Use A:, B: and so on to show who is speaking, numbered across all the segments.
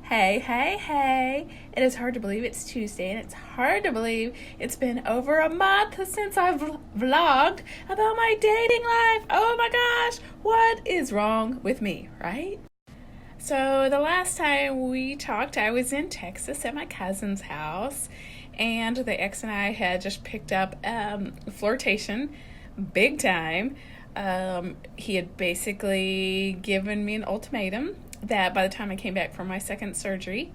A: Hey, hey, hey. It is hard to believe it's Tuesday, and it's hard to believe it's been over a month since I've vlogged about my dating life. Oh my gosh, what is wrong with me, right? So, the last time we talked, I was in Texas at my cousin's house, and the ex and I had just picked up flirtation big time. He had basically given me an ultimatum that by the time I came back from my second surgery,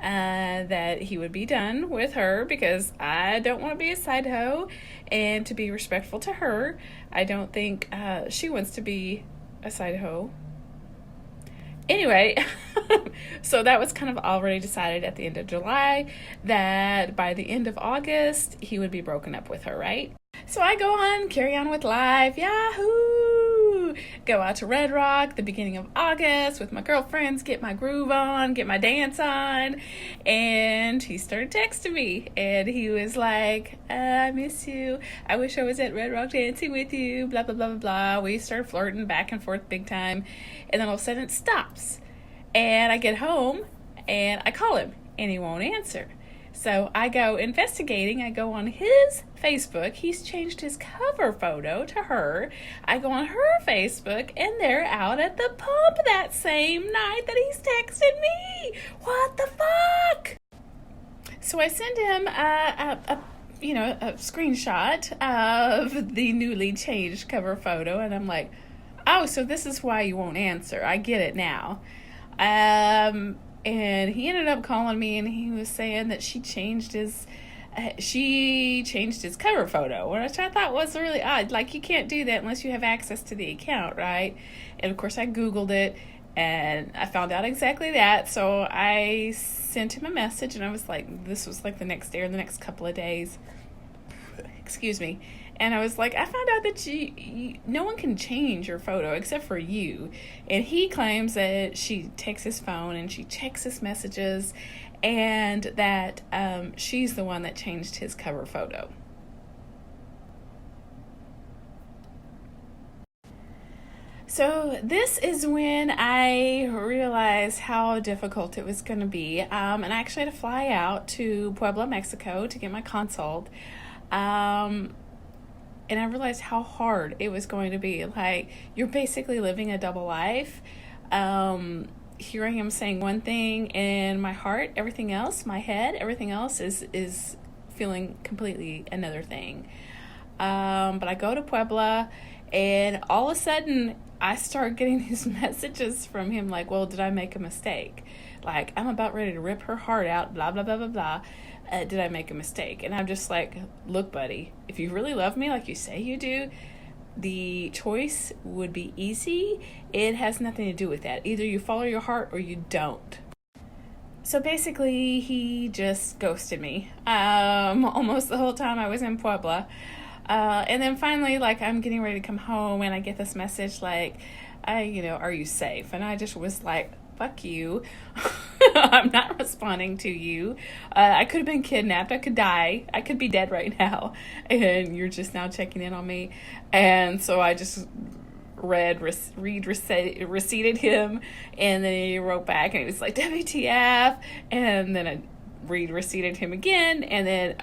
A: that he would be done with her because I don't want to be a side hoe, and to be respectful to her, I don't think she wants to be a side hoe. Anyway, so that was kind of already decided at the end of July that by the end of August he would be broken up with her, right? So I go on, carry on with life, yahoo! Go out to Red Rock the beginning of August with my girlfriends, get my groove on, get my dance on, and he started texting me, and he was like, I miss you, I wish I was at Red Rock dancing with you, blah, blah, blah, blah, blah. We started flirting back and forth big time, and then all of a sudden it stops, and I get home, and I call him, and he won't answer. So I go investigating. I go on his Facebook. He's changed his cover photo to her. I go on her Facebook, and they're out at the pump that same night that he's texted me. What the fuck? So I send him a screenshot of the newly changed cover photo, and I'm like, oh, so this is why you won't answer. I get it now. And he ended up calling me, and he was saying that she changed his cover photo, which I thought was really odd. Like, you can't do that unless you have access to the account, right? And of course I Googled it, and I found out exactly that. So I sent him a message, and I was like, this was like the next day or the next couple of days. Excuse me. And I was like, I found out that no one can change your photo except for you. And he claims that she takes his phone and she checks his messages, and that she's the one that changed his cover photo. So this is when I realized how difficult it was going to be. And I actually had to fly out to Puebla, Mexico to get my consult. And I realized how hard it was going to be. Like, you're basically living a double life. Here I am saying one thing, and my heart, everything else, my head, everything else is feeling completely another thing. But I go to Puebla, and all of a sudden, I start getting these messages from him like, well, did I make a mistake? Like, I'm about ready to rip her heart out, blah, blah, blah, blah, blah. Did I make a mistake? And I'm just like, look, buddy, if you really love me like you say you do, the choice would be easy. It has nothing to do with that. Either you follow your heart or you don't. So basically, he just ghosted me almost the whole time I was in Puebla. And then finally, like, I'm getting ready to come home, and I get this message like, are you safe? And I just was like, fuck you. I'm not responding to you. I could have been kidnapped. I could die. I could be dead right now. And you're just now checking in on me. And so I just receipted him. And then he wrote back, and he was like, WTF. And then I receipted him again. And then,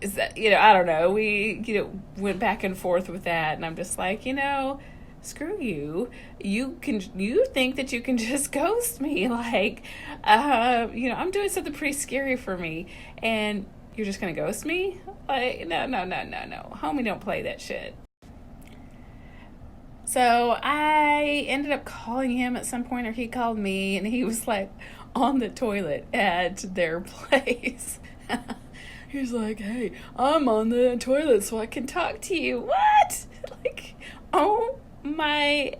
A: is that, I don't know. We, went back and forth with that. And I'm just like, screw you. You think that you can just ghost me. Like, I'm doing something pretty scary for me, and you're just going to ghost me? Like, no. Homie, don't play that shit. So I ended up calling him at some point, or he called me, and he was like on the toilet at their place. He's like, hey, I'm on the toilet so I can talk to you. What? Like, oh my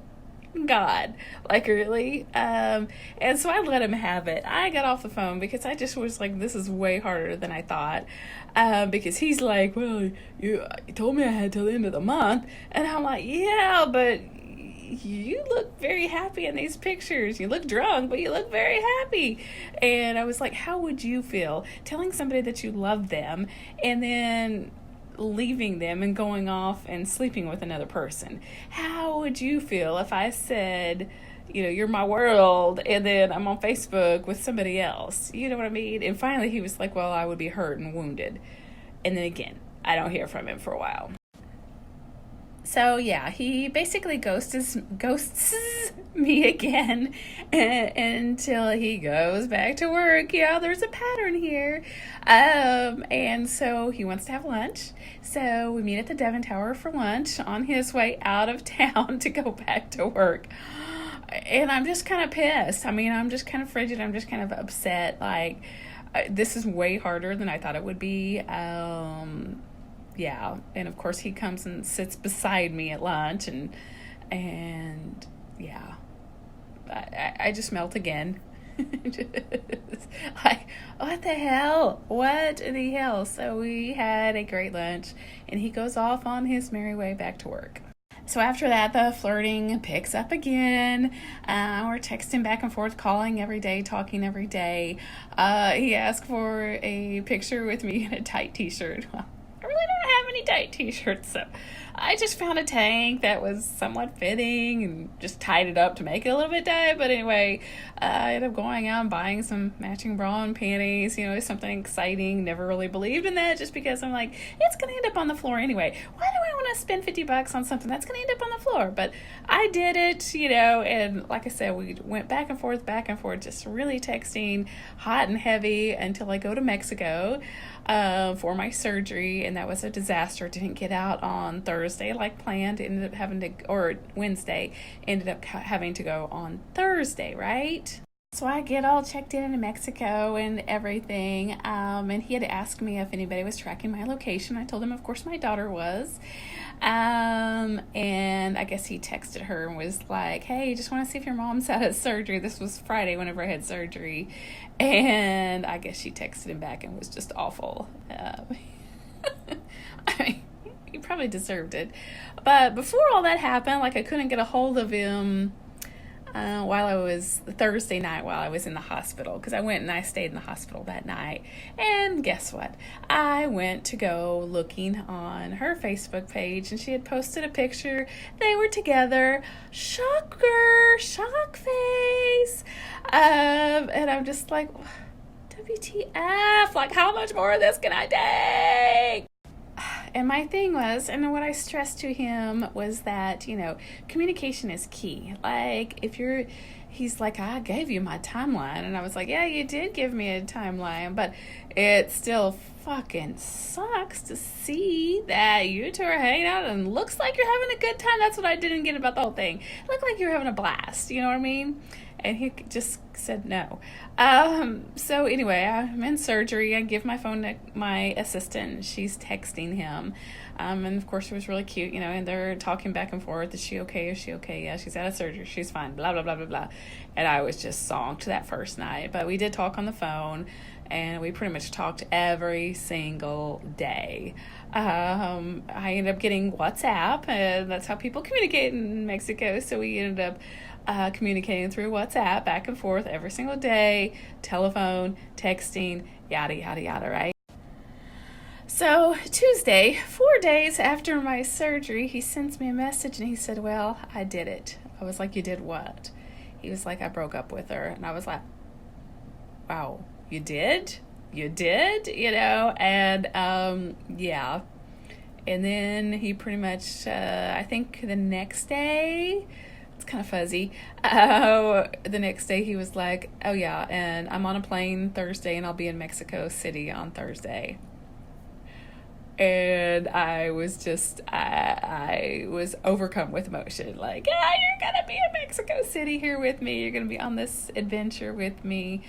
A: God, like, really? And so I let him have it. I got off the phone because I just was like, this is way harder than I thought. Because he's like, well, you told me I had till the end of the month. And I'm like, yeah, but you look very happy in these pictures. You look drunk, but you look very happy. And I was like, how would you feel telling somebody that you love them and then leaving them and going off and sleeping with another person? How would you feel if I said, you're my world, and then I'm on Facebook with somebody else. You know what I mean? And finally he was like, well, I would be hurt and wounded. And then again, I don't hear from him for a while. So yeah, he basically ghosts me again until he goes back to work. Yeah, there's a pattern here. And so he wants to have lunch. So we meet at the Devon Tower for lunch on his way out of town to go back to work. And I'm just kind of pissed. I mean, I'm just kind of frigid. I'm just kind of upset. Like, this is way harder than I thought it would be. Yeah, and of course he comes and sits beside me at lunch, and yeah, I just melt again. Like, what the hell? What the hell? So we had a great lunch, and he goes off on his merry way back to work. So after that, the flirting picks up again. We're texting back and forth, calling every day, talking every day. He asked for a picture with me in a tight t-shirt. Well, I really don't have any tight t-shirts, so I just found a tank that was somewhat fitting and just tied it up to make it a little bit tight. But anyway, I ended up going out and buying some matching bra and panties, something exciting. Never really believed in that, just because I'm like, it's going to end up on the floor anyway. Why do I want to spend $50 on something that's going to end up on the floor? But I did it, and like I said, we went back and forth, just really texting hot and heavy until I go to Mexico for my surgery, and that was a disaster. Didn't get out on Thursday like planned. Ended up having to, or Wednesday, ended up having to go on Thursday, right? So I get all checked in Mexico and everything, and he had asked me if anybody was tracking my location. I told him, of course, my daughter was, and I guess he texted her and was like, hey, just want to see if your mom's had a surgery. This was Friday whenever I had surgery, and I guess she texted him back and was just awful. I mean, he probably deserved it. But before all that happened, like, I couldn't get a hold of him Thursday night while I was in the hospital, because I went and I stayed in the hospital that night. And guess what? I went to go looking on her Facebook page, and she had posted a picture. They were together. Shocker, shock face. And I'm just like, WTF? Like, how much more of this can I take? And my thing was, and what I stressed to him was that, communication is key. Like, he's like, I gave you my timeline. And I was like, yeah, you did give me a timeline, but it still fucking sucks to see that you two are hanging out and looks like you're having a good time. That's what I didn't get about the whole thing. It looked like you're having a blast. You know what I mean? And he just said no. So anyway, I'm in surgery. I give my phone to my assistant. She's texting him. And of course it was really cute, and they're talking back and forth. Is she okay? Is she okay? Yeah, she's out of surgery. She's fine. Blah, blah, blah, blah, blah. And I was just zonked that first night. But we did talk on the phone, and we pretty much talked every single day. I ended up getting WhatsApp, and that's how people communicate in Mexico. So we ended up communicating through WhatsApp back and forth every single day, telephone, texting, yada, yada, yada, right? So Tuesday, 4 days after my surgery, he sends me a message and he said, well, I did it. I was like, you did what? He was like, I broke up with her. And I was like, wow, you did? You did? And yeah. And then he pretty much, I think the next day, it's kind of fuzzy. The next day he was like, oh yeah, and I'm on a plane Thursday and I'll be in Mexico City on Thursday. And I was just, I was overcome with emotion. Like, you're going to be in Mexico City here with me. You're going to be on this adventure with me.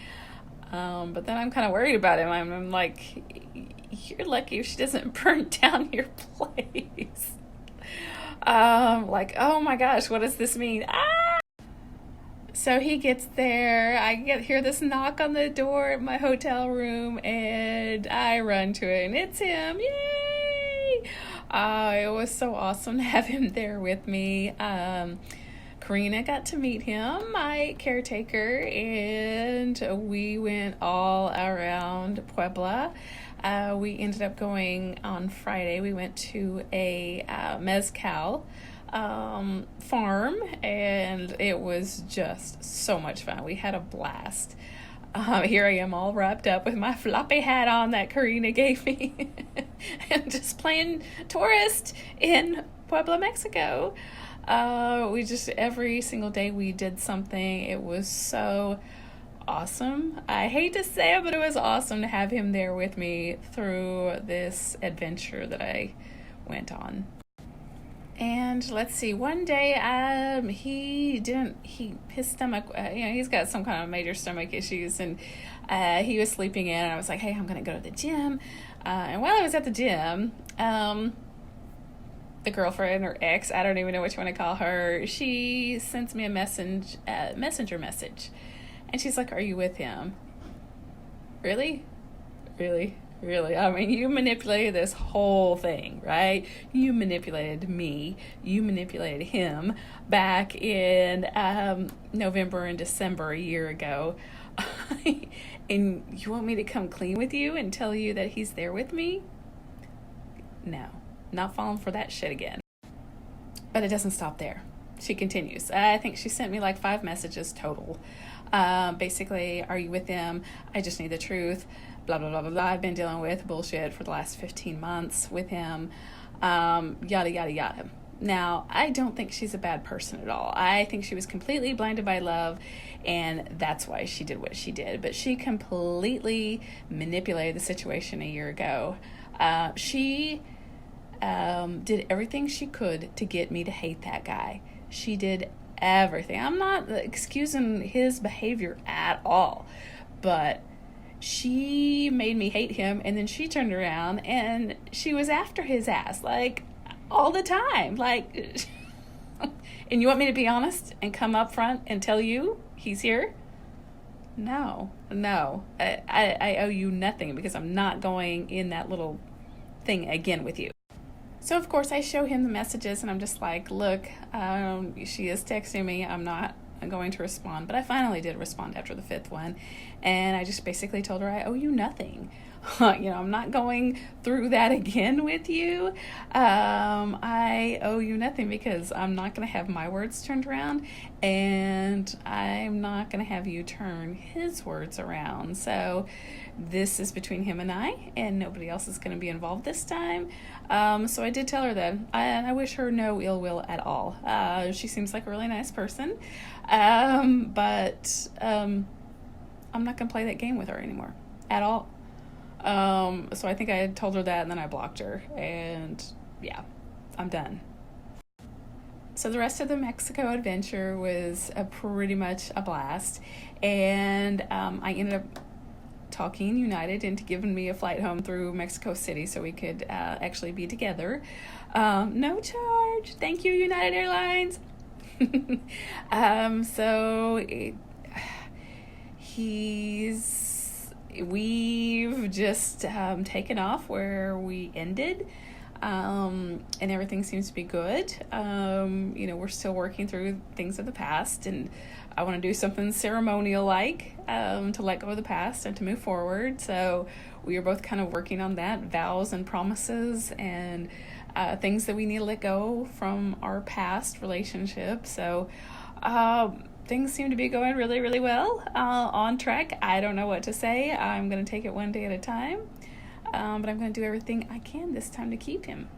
A: But then I'm kind of worried about him. I'm like, you're lucky if she doesn't burn down your place. Like, oh my gosh, what does this mean? So he gets there, I hear this knock on the door at my hotel room, and I run to it, and it's him. Yay! It was so awesome to have him there with me. Karina got to meet him, my caretaker, and we went all around Puebla. We ended up going on Friday. We went to a mezcal farm, and it was just so much fun. We had a blast. Here I am all wrapped up with my floppy hat on that Karina gave me and just playing tourist in Puebla, Mexico. We just, every single day we did something. It was so awesome. I hate to say it, but it was awesome to have him there with me through this adventure that I went on. And let's see, one day, his stomach, he's got some kind of major stomach issues, and he was sleeping in, and I was like, hey, I'm going to go to the gym. And while I was at the gym, the girlfriend or ex, I don't even know which one to call her, she sends me a messenger message. And she's like, are you with him? Really? Really? Really? I mean, you manipulated this whole thing, right? You manipulated me. You manipulated him back in November and December a year ago. And you want me to come clean with you and tell you that he's there with me? No, not falling for that shit again. But it doesn't stop there. She continues. I think she sent me like 5 messages total. Basically, are you with him? I just need the truth. Blah, blah, blah, blah, blah. I've been dealing with bullshit for the last 15 months with him. Yada, yada, yada. Now, I don't think she's a bad person at all. I think she was completely blinded by love, and that's why she did what she did. But she completely manipulated the situation a year ago. She did everything she could to get me to hate that guy. She did everything. I'm not excusing his behavior at all, but she made me hate him, and then she turned around and she was after his ass, like, all the time. Like, and you want me to be honest and come up front and tell you he's here? No. I owe you nothing, because I'm not going in that little thing again with you. So, of course, I show him the messages, and I'm just like, look, she is texting me. I'm not going to respond. But I finally did respond after the 5th one. And I just basically told her I owe you nothing. I'm not going through that again with you. I owe you nothing, because I'm not going to have my words turned around, and I'm not going to have you turn his words around. So this is between him and I, and nobody else is going to be involved this time. So I did tell her that, and I wish her no ill will at all. She seems like a really nice person, but I'm not going to play that game with her anymore at all. So I think I had told her that, and then I blocked her, and yeah, I'm done. So the rest of the Mexico adventure was pretty much a blast, and I ended up talking United into giving me a flight home through Mexico City so we could actually be together. No charge. Thank you, United Airlines. We've just taken off where we ended, and everything seems to be good. We're still working through things of the past, and I want to do something ceremonial like to let go of the past and to move forward. So we are both kind of working on that, vows and promises and things that we need to let go from our past relationship. So things seem to be going really, really well, on track. I don't know what to say. I'm going to take it one day at a time, but I'm going to do everything I can this time to keep him.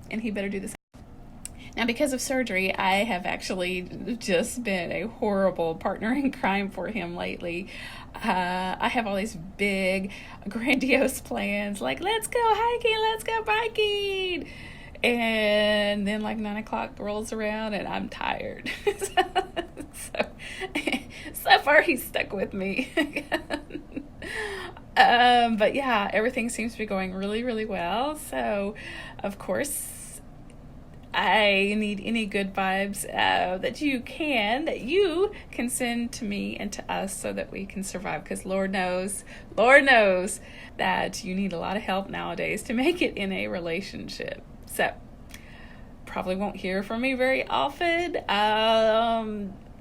A: And he better do the same. Now, because of surgery, I have actually just been a horrible partner in crime for him lately. I have all these big, grandiose plans, like, let's go hiking, let's go biking. And then like 9 o'clock rolls around and I'm tired. So far he's stuck with me. But yeah, everything seems to be going really, really well. So of course, I need any good vibes that you can send to me and to us so that we can survive, because Lord knows that you need a lot of help nowadays to make it in a relationship. So probably won't hear from me very often,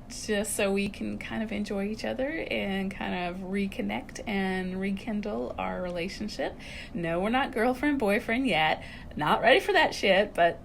A: just so we can kind of enjoy each other and kind of reconnect and rekindle our relationship. No, we're not girlfriend, boyfriend yet. Not ready for that shit, but